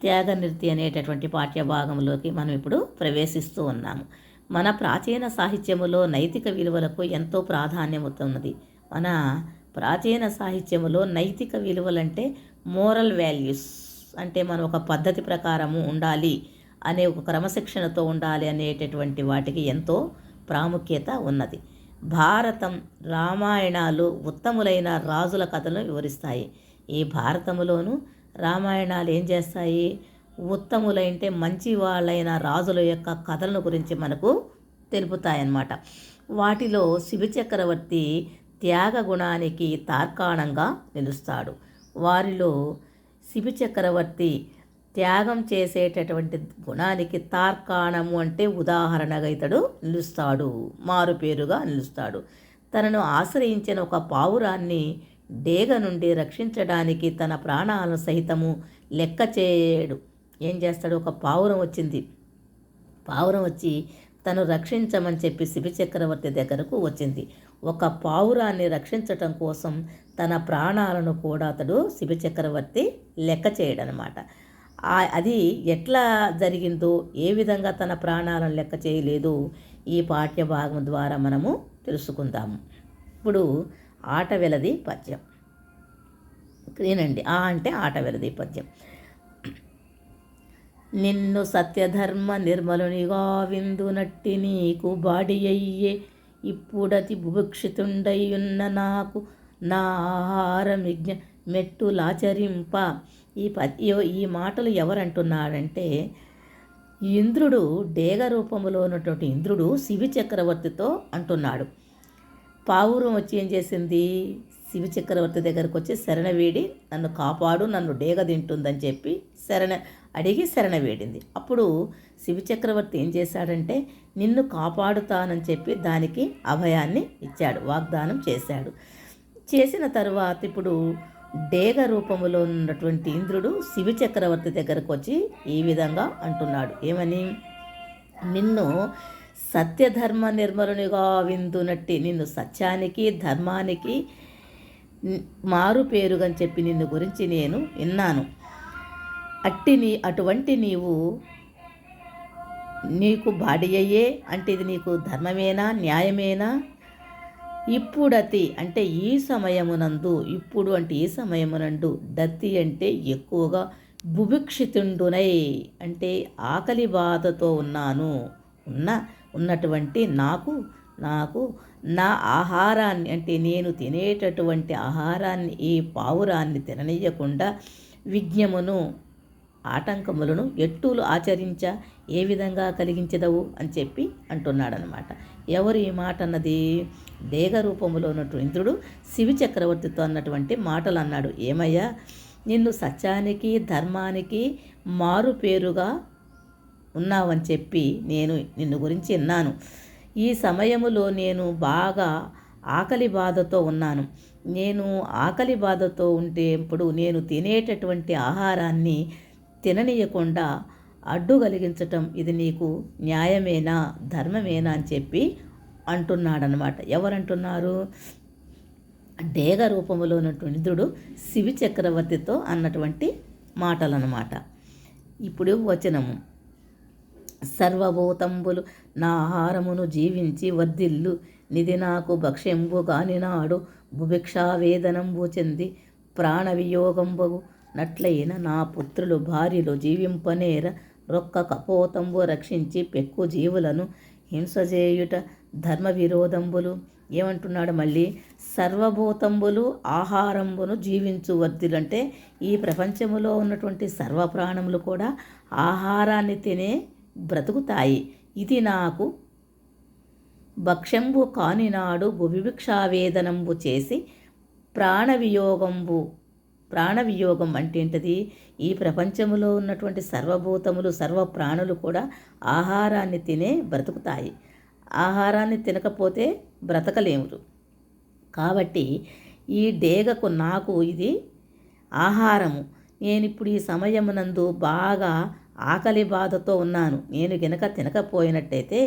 త్యాగనిర్తి అనేటటువంటి పాఠ్యభాగంలోకి మనం ఇప్పుడు ప్రవేశిస్తూ ఉన్నాము. మన ప్రాచీన సాహిత్యములో నైతిక విలువలకు ఎంతో ప్రాధాన్యం ఉన్నది. మన ప్రాచీన సాహిత్యములో నైతిక విలువలంటే మోరల్ వాల్యూస్ అంటే మనం ఒక పద్ధతి ప్రకారము ఉండాలి అనే ఒక క్రమశిక్షణతో ఉండాలి అనేటటువంటి వాటికి ఎంతో ప్రాముఖ్యత ఉన్నది. భారతం, రామాయణాలు ఉత్తములైన రాజుల కథలను వివరిస్తాయి. ఈ భారతములోను రామాయణాలు ఏం చేస్తాయి? ఉత్తములైంటే మంచి వాళ్ళైన రాజుల యొక్క కథలను గురించి మనకు తెలుపుతాయన్నమాట. వాటిలో శివచక్రవర్తి త్యాగ గుణానికి తార్కాణంగా నిలుస్తాడు. వారిలో శివచక్రవర్తి త్యాగం చేసేటటువంటి గుణానికి తార్కాణము అంటే ఉదాహరణగా ఇతడు నిలుస్తాడు, మారుపేరుగా నిలుస్తాడు. తనను ఆశ్రయించిన ఒక పావురాన్ని డేగ నుండి రక్షించడానికి తన ప్రాణాలను సహితము లెక్క చేయడు. ఏం చేస్తాడు? ఒక పావురం వచ్చి తను రక్షించమని చెప్పి శివచక్రవర్తి దగ్గరకు వచ్చింది. ఒక పావురాన్ని రక్షించటం కోసం తన ప్రాణాలను కూడా అతడు శివచక్రవర్తి లెక్క చేయడనమాట. అది ఎట్లా జరిగిందో, ఏ విధంగా తన ప్రాణాలను లెక్క చేయలేదు, ఈ పాఠ్యభాగం ద్వారా మనము తెలుసుకుందాము. ఇప్పుడు ఆట వెలది పద్యం వినండి. అంటే ఆట వెలది పద్యం. నిన్ను సత్యధర్మ నిర్మలునిగా విందునట్టి నీకు బాడి అయ్యే ఇప్పుడతి బుభుక్షితుండయున్న నాకు నా ఆహారమిజ్ఞ మెట్టులాచరింప. ఈ మాటలు ఎవరంటున్నాడంటే ఇంద్రుడు, డేగ రూపంలో ఉన్నటువంటి ఇంద్రుడు శివి చక్రవర్తితో అంటున్నాడు. పావురం వచ్చి ఏం చేసింది? శివి చక్రవర్తి దగ్గరకు వచ్చి శరణ వేడి, నన్ను కాపాడు, నన్ను డేగ తింటుందని చెప్పి శరణ వేడింది. అప్పుడు శివి చక్రవర్తి ఏం చేశాడంటే నిన్ను కాపాడుతానని చెప్పి దానికి అభయాన్ని ఇచ్చాడు, వాగ్దానం చేశాడు. చేసిన తర్వాత ఇప్పుడు డేగ రూపంలో ఉన్నటువంటి ఇంద్రుడు శివి చక్రవర్తి దగ్గరకు వచ్చి ఈ విధంగా అంటున్నాడు. ఏమని? నిన్ను సత్యధర్మ నిర్మలునిగా విందునట్టి, నిన్ను సత్యానికి ధర్మానికి మారు పేరుగని చెప్పి నిన్ను గురించి నేను విన్నాను. అటువంటి నీకు బాడి అయ్యే అంటే ఇది నీకు ధర్మమేనా, న్యాయమేనా? ఇప్పుడతి అంటే ఈ సమయమునందు, ఇప్పుడు అంటే ఈ సమయమునందు, దత్తి అంటే ఎక్కువగా, బుభిక్షితుండునై అంటే ఆకలి బాధతో ఉన్నటువంటి నాకు నా ఆహారాన్ని అంటే నేను తినేటటువంటి ఆహారాన్ని, ఈ పావురాన్ని తిననీయకుండా విజ్ఞమును, ఆటంకములను ఎట్టులు ఆచరించ ఏ విధంగా కలిగించదవు అని చెప్పి అంటున్నాడనమాట. ఎవరు ఈ మాట అన్నది? డేగ రూపంలో ఉన్నటువంటి ఇంద్రుడు శివి చక్రవర్తితో అన్నటువంటి మాటలు అన్నాడు. ఏమయ్యా, నిన్ను సత్యానికి ధర్మానికి మారు పేరుగా ఉన్నావని చెప్పి నేను నిన్ను గురించి విన్నాను. ఈ సమయములో నేను బాగా ఆకలి బాధతో ఉన్నాను. నేను ఆకలి బాధతో ఉంటే ఇప్పుడు నేను తినేటటువంటి ఆహారాన్ని తిననీయకుండా అడ్డు కలిగించటం ఇది నీకు న్యాయమేనా, ధర్మమేనా అని చెప్పి అంటున్నాడనమాట. ఎవరంటున్నారు? డేగ రూపంలో ఉన్నటువంటి ఇంద్రుడు శివి చక్రవర్తితో అన్నటువంటి మాటలన్నమాట. ఇప్పుడు వచనము. సర్వభూతంబులు నా ఆహారమును జీవించి వర్ధిల్లు, నిధి నాకు భక్ష్యంబు గానినాడు బుభిక్షావేదనంబు చెంది ప్రాణవియోగంబగు నట్లయిన నా పుత్రులు భార్యలు జీవింపనేర రొక్క కపోతంబు రక్షించి పెక్కు జీవులను హింసజేయుట ధర్మ విరోధంబులు. ఏమంటున్నాడు మళ్ళీ? సర్వభూతంబులు ఆహారంబును జీవించు వర్ధిలంటే ఈ ప్రపంచములో ఉన్నటువంటి సర్వప్రాణములు కూడా ఆహారాన్ని తినే బ్రతుకుతాయి. ఇది నాకు భక్ష్యంబు కానినాడు బుభిక్షావేదనంబు చేసి ప్రాణవియోగం అంటే ఏంటది? ఈ ప్రపంచంలో ఉన్నటువంటి సర్వభూతములు, సర్వప్రాణులు కూడా ఆహారాన్ని తినే బ్రతుకుతాయి. ఆహారాన్ని తినకపోతే బ్రతకలేమురు. కాబట్టి ఈ డేగకు నాకు ఇది ఆహారము. నేనిప్పుడు ఈ సమయమునందు బాగా ఆకలి బాధతో ఉన్నాను. నేను గనక తినకపోయినట్టయితే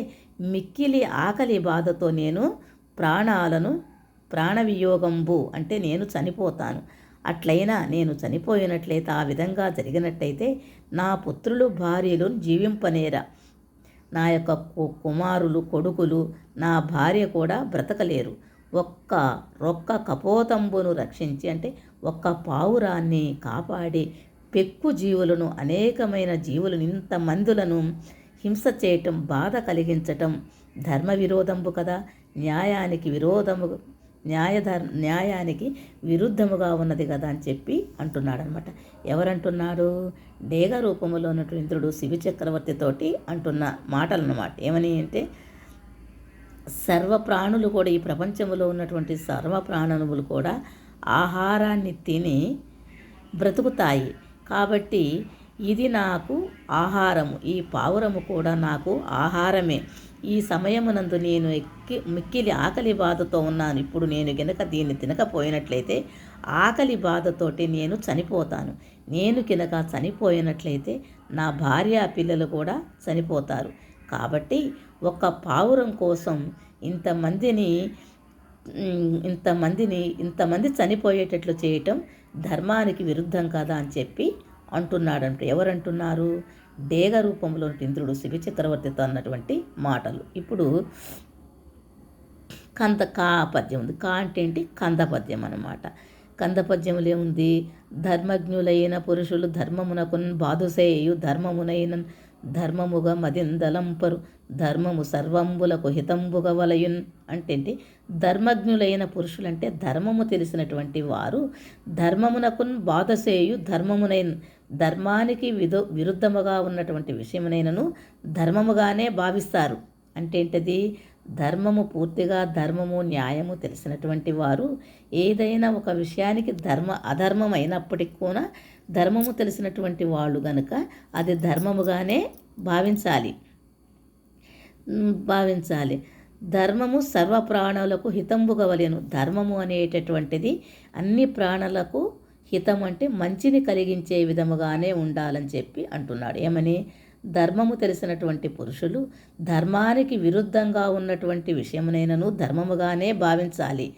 మిక్కిలి ఆకలి బాధతో నేను ప్రాణవియోగంబు అంటే నేను చనిపోతాను. అట్లయినా నేను చనిపోయినట్లయితే, ఆ విధంగా జరిగినట్టయితే నా పుత్రులు భార్యలు జీవింపనేరా, నా యొక్క కుమారులు కొడుకులు నా భార్య కూడా బ్రతకలేరు. ఒక్క కపోతంబును రక్షించి అంటే ఒక్క పావురాన్ని కాపాడి పెక్కు జీవులను అనేకమైన జీవులను ఇంతమందులను హింస చేయటం, బాధ కలిగించటం ధర్మ విరోధంబు కదా, న్యాయానికి విరుద్ధముగా ఉన్నది కదా అని చెప్పి అంటున్నాడు అనమాట. ఎవరంటున్నాడు? డేగ రూపంలో ఉన్నటువంటి ఇంద్రుడు శివ చక్రవర్తితోటి అంటున్న మాటలు అన్నమాట. ఏమని అంటే సర్వప్రాణులు కూడా, ఈ ప్రపంచంలో ఉన్నటువంటి సర్వప్రాణులు కూడా ఆహారాన్ని తిని బ్రతుకుతాయి. కాబట్టి ఇది నాకు ఆహారము, ఈ పావురము కూడా నాకు ఆహారమే. ఈ సమయమునందు నేను మిక్కిలి ఆకలి బాధతో ఉన్నాను. ఇప్పుడు నేను గనక దీన్ని తినకపోయినట్లయితే ఆకలి బాధతోటి నేను చనిపోతాను. నేను గనక చనిపోయినట్లయితే నా భార్య పిల్లలు కూడా చనిపోతారు. కాబట్టి ఒక పావురం కోసం ఇంతమంది చనిపోయేటట్లు చేయటం ధర్మానికి విరుద్ధం కదా అని చెప్పి అంటున్నాడంట. ఎవరంటున్నారు? డేగ రూపంలో ఇంద్రుడు శివ చక్రవర్తితో అన్నటువంటి మాటలు. ఇప్పుడు పద్యం ఉంది. అంటే ఏంటి? కందపద్యం అన్నమాట. కందపద్యములు ఏముంది? ధర్మజ్ఞులైన పురుషులు ధర్మమునకు బాధుసేయు ధర్మమునైన ధర్మముగా మదిందలంపరు ధర్మము సర్వంబులకు హితంబుగా వలయున్. అంటే ధర్మజ్ఞులైన పురుషులంటే ధర్మము తెలిసినటువంటి వారు ధర్మమునకు బాధసేయు ధర్మమునైన ధర్మానికి విరుద్ధముగా ఉన్నటువంటి విషయమునైనను ధర్మముగానే భావిస్తారు. అంటే ఏంటది? ధర్మము పూర్తిగా ధర్మము న్యాయము తెలిసినటువంటి వారు ఏదైనా ఒక విషయానికి అధర్మం అయినప్పటికీ కూడా ధర్మము తెలిసినటువంటి వాళ్ళు గనుక అది ధర్మముగానే భావించాలి. ధర్మము సర్వ ప్రాణులకు హితంబుగా వలెను. ధర్మము అనేటటువంటిది అన్ని ప్రాణులకు హితం అంటే మంచిని కలిగించే విధముగానే ఉండాలని చెప్పి అంటున్నాడు. ఏమని? ధర్మము తెలిసినటువంటి పురుషులు ధర్మానికి విరుద్ధంగా ఉన్నటువంటి విషయమునైనను ధర్మముగానే భావించాలి.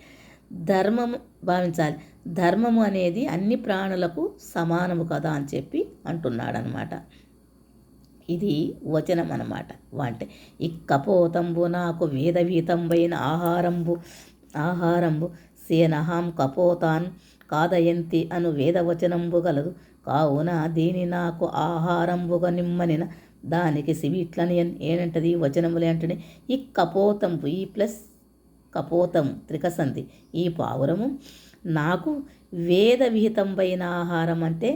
ధర్మము అనేది అన్ని ప్రాణులకు సమానము కదా అని చెప్పి అంటున్నాడనమాట. ఇది వచనం అన్నమాట. అంటే ఇక్కపోతంబు నాకు వేదవీతంబైన ఆహారంబు సేనహాం కపోతాన్ కాదయంతి అను వేదవచనంబు గలదు. కావున దీని నాకు ఆహారంబుగా నిమ్మనిన దానికి శివిట్లని ఏంటది? వచనములు ఏంటంటే ఈ కపోతంబు, ఈ ప్లస్ కపోతం త్రికసంధి, ఈ పావురము నాకు వేద విహితంబైన ఆహారం అంటే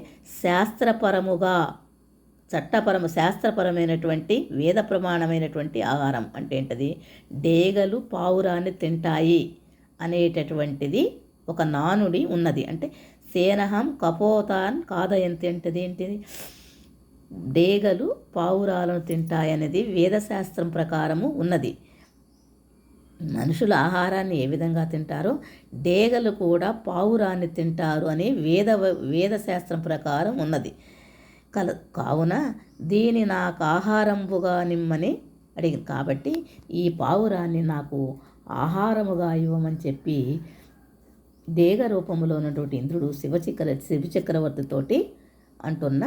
శాస్త్రపరమైనటువంటి వేద ప్రమాణమైనటువంటి ఆహారం. అంటే ఏంటది? డేగలు పావురాన్ని తింటాయి అనేటటువంటిది ఒక నానుడి ఉన్నది. అంటే సేనహం కపోతాన్ కాదయంతి అంటది ఏంటిది? డేగలు పావురాలను తింటాయనేది వేదశాస్త్రం ప్రకారము ఉన్నది. మనుషులు ఆహారాన్ని ఏ విధంగా తింటారో డేగలు కూడా పావురాన్ని తింటారు అని వేదశాస్త్రం ప్రకారం ఉన్నది. కావున దీని నాకు ఆహారంబుగా నిమ్మని అడిగింది. కాబట్టి ఈ పావురాన్ని నాకు ఆహారముగా ఇవ్వమని చెప్పి డేగ రూపంలో ఉన్నటువంటి ఇంద్రుడు శివ చక్రవర్తితోటి అంటున్న